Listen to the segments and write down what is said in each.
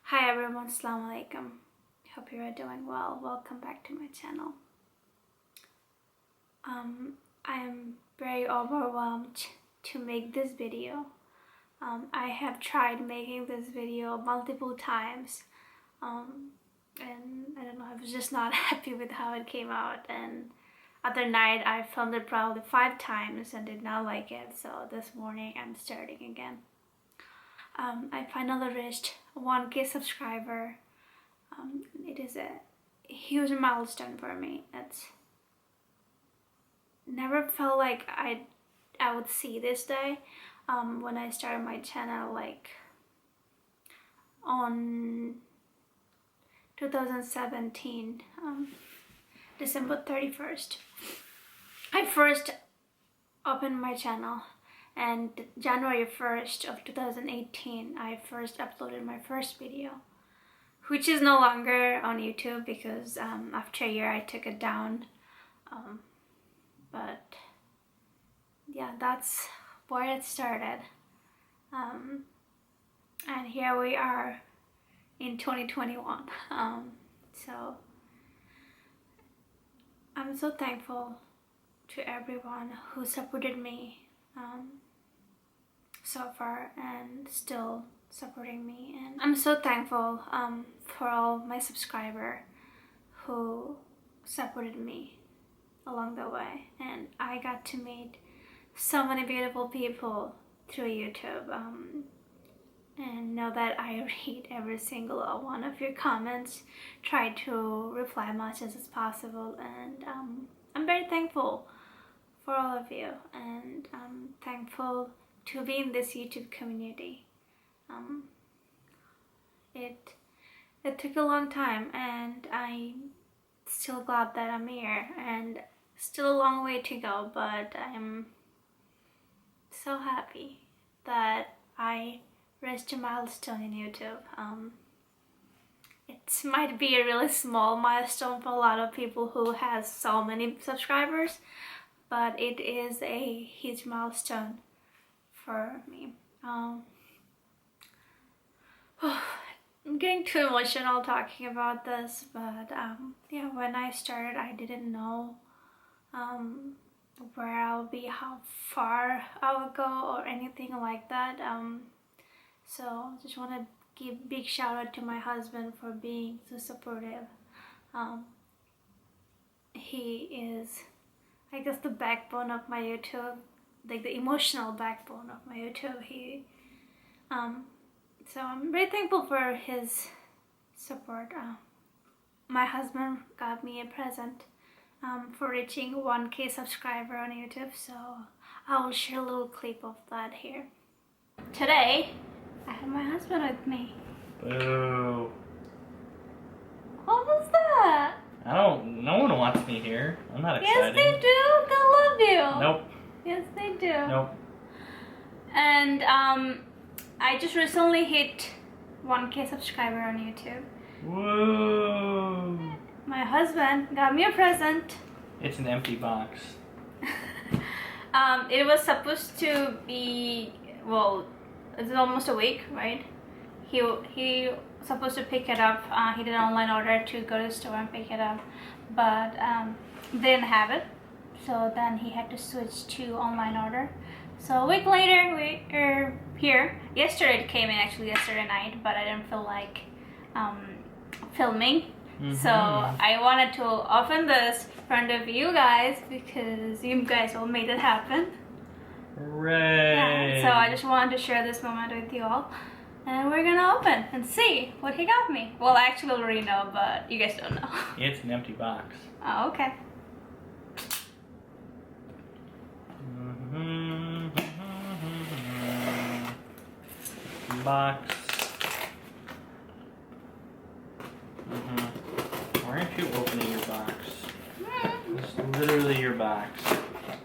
Hi everyone, Assalamu alaikum. Hope you are doing well. Welcome back to my channel. I am very overwhelmed to make this video. I have tried making this video multiple times and I don't know, I was just not happy with how it came out, and other night I filmed it probably 5 times and did not like it, so this morning I'm starting again. I finally reached 1K subscriber. It is a huge milestone for me. It's never felt like I would see this day. When I started my channel, like on 2017, December 31st, I first opened my channel, and January 1st of 2018 I first uploaded my first video, which is no longer on YouTube because after a year I took it down. But yeah, that's where it started. And here we are in 2021. So I'm so thankful to everyone who supported me so far and still supporting me, and I'm so thankful for all my subscribers who supported me along the way, and I got to meet so many beautiful people through YouTube, and know that I read every single one of your comments, try to reply much as is possible, and I'm very thankful for all of you, and I'm thankful to be in this YouTube community. It took a long time, and I'm still glad that I'm here, and still a long way to go, but I'm so happy that I reached a milestone in YouTube. It might be a really small milestone for a lot of people who has so many subscribers, but it is a huge milestone for me. I'm getting too emotional talking about this, but yeah, when I started I didn't know where I'll be, how far I'll go, or anything like that. So just want to give big shout out to my husband for being so supportive. He is, I guess, the backbone of my YouTube, like the emotional backbone of my YouTube. So I'm very thankful for his support. My husband got me a present for reaching 1K subscriber on YouTube, so I will share a little clip of that here. Today, I have my husband with me. Boo. What was that? No one wants me here. I'm not excited. Yes, they do. They love you. Nope. Yes, they do. Nope. And I just recently hit 1K subscriber on YouTube. Whoa. My husband got me a present. It's an empty box. It was supposed to be, well, it's almost a week, right? He supposed to pick it up. He did an online order to go to the store and pick it up, but they didn't have it. So then he had to switch to online order. So a week later, we are here. Yesterday it came in, actually yesterday night, but I didn't feel like filming. So I wanted to open this in front of you guys because you guys all made it happen. Hooray! Yeah, so I just wanted to share this moment with you all. And we're gonna open and see what he got me. Well, I actually already know, but you guys don't know. It's an empty box. Oh, okay. Box. Why aren't you opening your box? It's literally your box.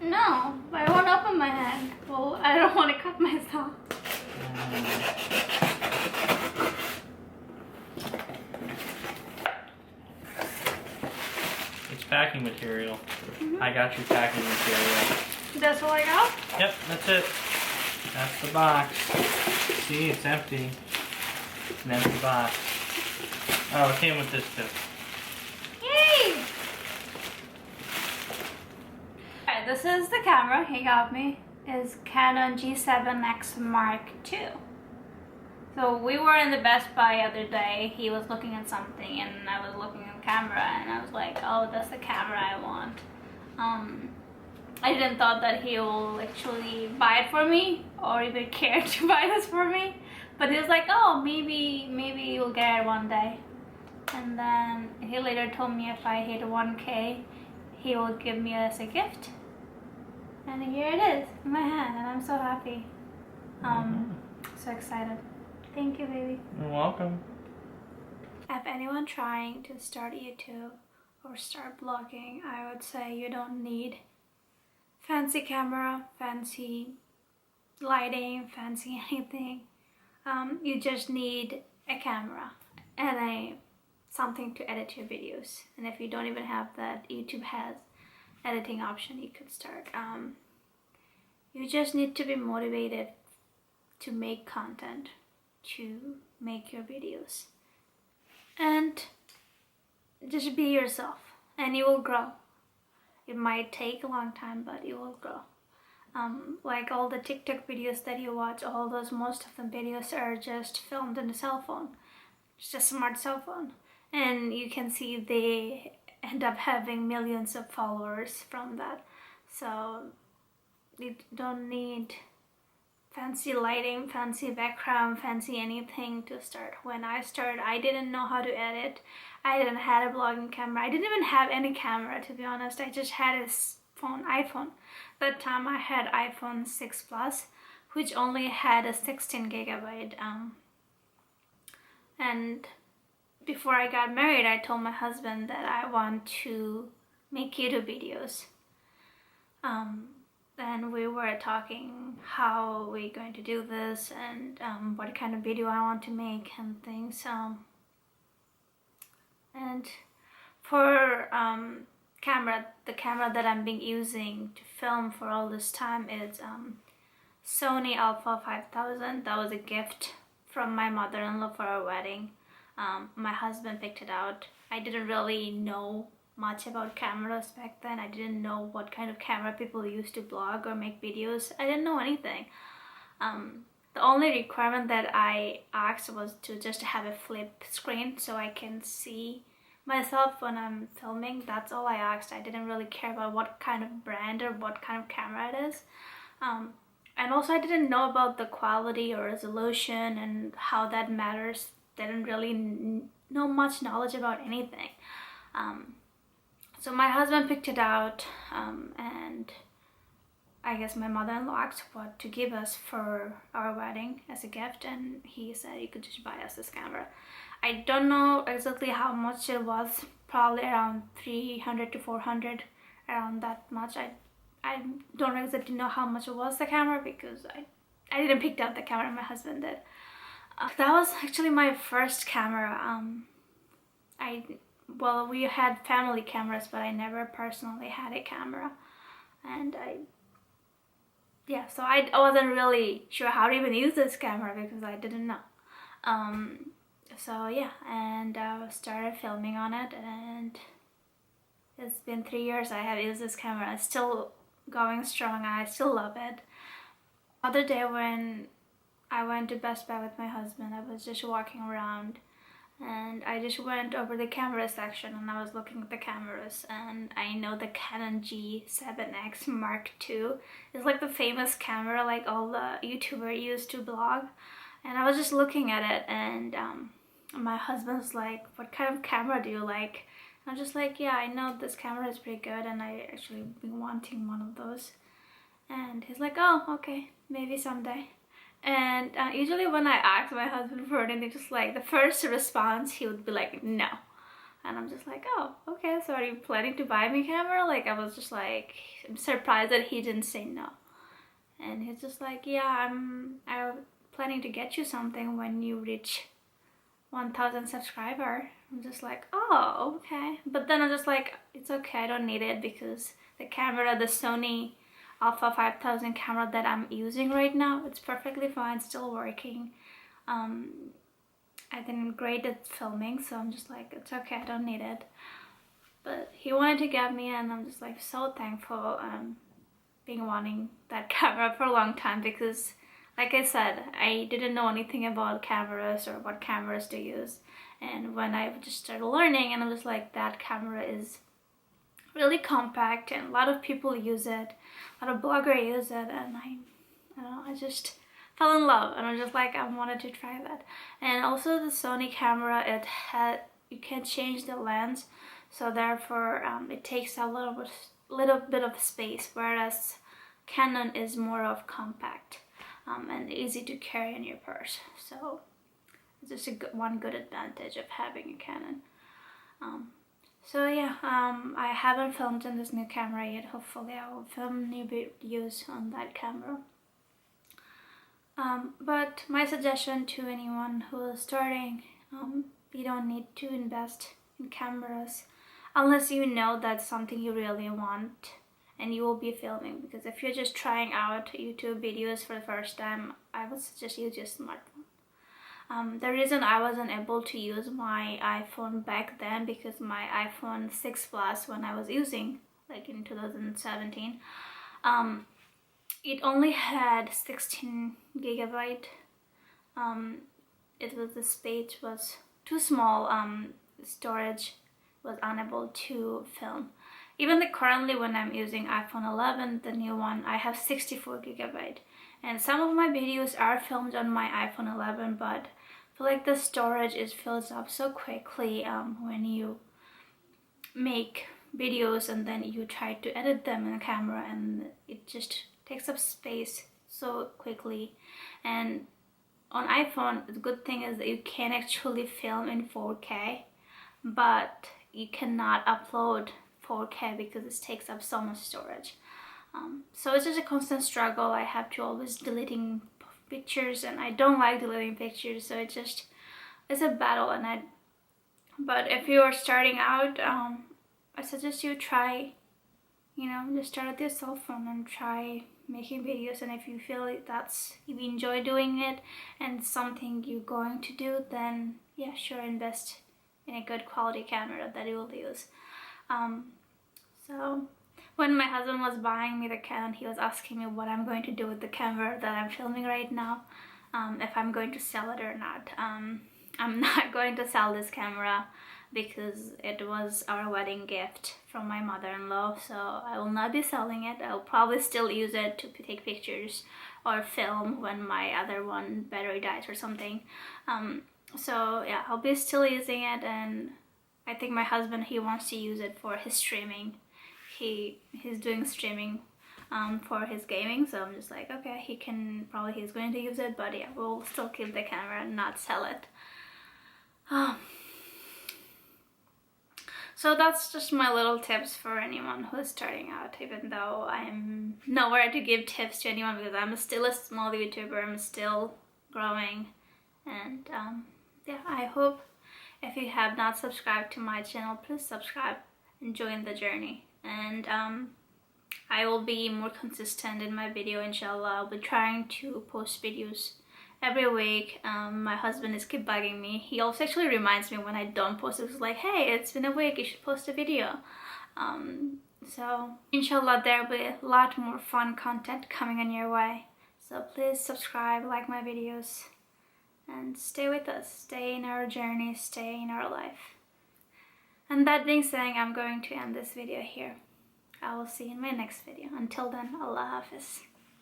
No, I won't open my hand. Well, I don't want to cut myself. It's packing material. I got your packing material. That's all I got? Yep, that's it. That's the box. See, it's empty. An empty box. Oh, it came with this too. Yay! Alright, this is the camera he got me. It's Canon G7X Mark II. So we were in the Best Buy the other day. He was looking at something and I was looking at the camera and I was like, oh, that's the camera I want. I didn't thought that he will actually buy it for me or even care to buy this for me. But he was like, oh, maybe you'll get it one day. And then he later told me if I hit 1K, he will give me as a gift. And here it is in my hand, and I'm so happy. So excited. Thank you, baby. You're welcome. If anyone trying to start YouTube or start blogging, I would say you don't need fancy camera, fancy lighting, fancy anything. You just need a camera and something to edit your videos. And if you don't even have that, YouTube has editing option you could start. You just need to be motivated to make content, to make your videos, and just be yourself, and you will grow. It might take a long time, but you will grow. Like all the TikTok videos that you watch, most of the videos are just filmed on a cell phone. It's just a smart cell phone. And you can see they end up having millions of followers from that. So you don't need fancy lighting, fancy background, fancy anything to start. When I started, I didn't know how to edit. I didn't have a vlogging camera. I didn't even have any camera, to be honest. I just had a iPhone. That time I had iPhone 6 Plus, which only had a 16 gigabyte. And before I got married, I told my husband that I want to make YouTube videos. And we were talking how we're going to do this and what kind of video I want to make and things. And for the camera that I'm been using to film for all this time is Sony Alpha 5000. That was a gift from my mother-in-law for our wedding. My husband picked it out. I didn't really know much about cameras back then. I didn't know what kind of camera people use to blog or make videos. I didn't know anything. The only requirement that I asked was to just have a flip screen so I can see myself when I'm filming. That's all I asked. I didn't really care about what kind of brand or what kind of camera it is. And also I didn't know about the quality or resolution and how that matters. Didn't really know much knowledge about anything. So my husband picked it out, and I guess my mother-in-law asked what to give us for our wedding as a gift, and he said you could just buy us this camera. I don't know exactly how much it was, probably around 300 to 400, around that much. I don't exactly know how much it was, the camera, because I didn't pick out the camera, my husband did. That was actually my first camera. Well, we had family cameras, but I never personally had a camera. And so I wasn't really sure how to even use this camera because I didn't know. So yeah, and I started filming on it, and it's been 3 years I have used this camera. It's still going strong and I still love it. Other day when I went to Best Buy with my husband, I was just walking around and I just went over the camera section and I was looking at the cameras, and I know the Canon G7X Mark II is like the famous camera like all the YouTubers used to blog, and I was just looking at it, and my husband's like, what kind of camera do you like? And I'm just like, yeah, I know this camera is pretty good and I actually been wanting one of those. And he's like, oh, okay, maybe someday. And usually when I ask my husband for anything, just like the first response, he would be like, no. And I'm just like, oh, okay, so are you planning to buy me a camera? Like, I was just like, I'm surprised that he didn't say no. And he's just like, yeah, I'm planning to get you something when you reach 1,000 subscribers. I'm just like, oh, okay. But then I'm just like, it's okay, I don't need it, because the camera, the Sony Alpha 5000 camera that I'm using right now, it's perfectly fine, still working. I didn't grade it filming, so I'm just like, it's okay, I don't need it. But he wanted to get me, and I'm just like so thankful. Been wanting that camera for a long time because, like I said, I didn't know anything about cameras or what cameras to use. And when I just started learning, and I'm just like, that camera is really compact, and a lot of people use it, a lot of bloggers use it, and I don't know, I just fell in love, and I'm just like, I wanted to try that. And also the Sony camera, you can change the lens, so therefore it takes a little bit of space, whereas Canon is more of compact and easy to carry in your purse. So it's just one good advantage of having a Canon. So yeah, I haven't filmed on this new camera yet. Hopefully I will film new videos on that camera. But my suggestion to anyone who is starting, you don't need to invest in cameras unless you know that's something you really want and you will be filming. Because if you're just trying out YouTube videos for the first time, I would suggest you use your smartphone. The reason I wasn't able to use my iPhone back then, because my iPhone 6 Plus, when I was using, like in 2017, it only had 16 gigabyte. The space was too small. Storage was unable to film. Even currently, when I'm using iPhone 11, the new one, I have 64 gigabyte. And some of my videos are filmed on my iPhone 11, but I feel like the storage fills up so quickly when you make videos and then you try to edit them in the camera, and it just takes up space so quickly. And on iPhone, the good thing is that you can actually film in 4K, but you cannot upload 4K because it takes up so much storage. So it's just a constant struggle. I have to always deleting pictures, and I don't like deleting pictures, so it's a battle. But if you are starting out, I suggest you try, just start with your cell phone and try making videos. And if you feel like you enjoy doing it and something you're going to do, then yeah, sure, invest in a good quality camera that you will use. So when my husband was buying me the Canon, he was asking me what I'm going to do with the camera that I'm filming right now, if I'm going to sell it or not. I'm not going to sell this camera because it was our wedding gift from my mother-in-law, so I will not be selling it. I'll probably still use it to take pictures or film when my other one battery dies or something. So yeah, I'll be still using it, and I think my husband, he wants to use it for his streaming. He's doing streaming for his gaming, so I'm just like, okay, he's going to use it, but yeah, we'll still keep the camera and not sell it. So that's just my little tips for anyone who's starting out, even though I'm nowhere to give tips to anyone because I'm still a small YouTuber, I'm still growing. And yeah, I hope if you have not subscribed to my channel, please subscribe and join the journey. And I will be more consistent in my video, inshallah. I'll be trying to post videos every week. My husband is keep bugging me. He also actually reminds me when I don't post. It's like, hey, it's been a week, you should post a video. So inshallah, there'll be a lot more fun content coming on your way. So please subscribe, like my videos, and stay with us. Stay in our journey, stay in our life. And that being said, I'm going to end this video here. I will see you in my next video. Until then, Allah Hafiz.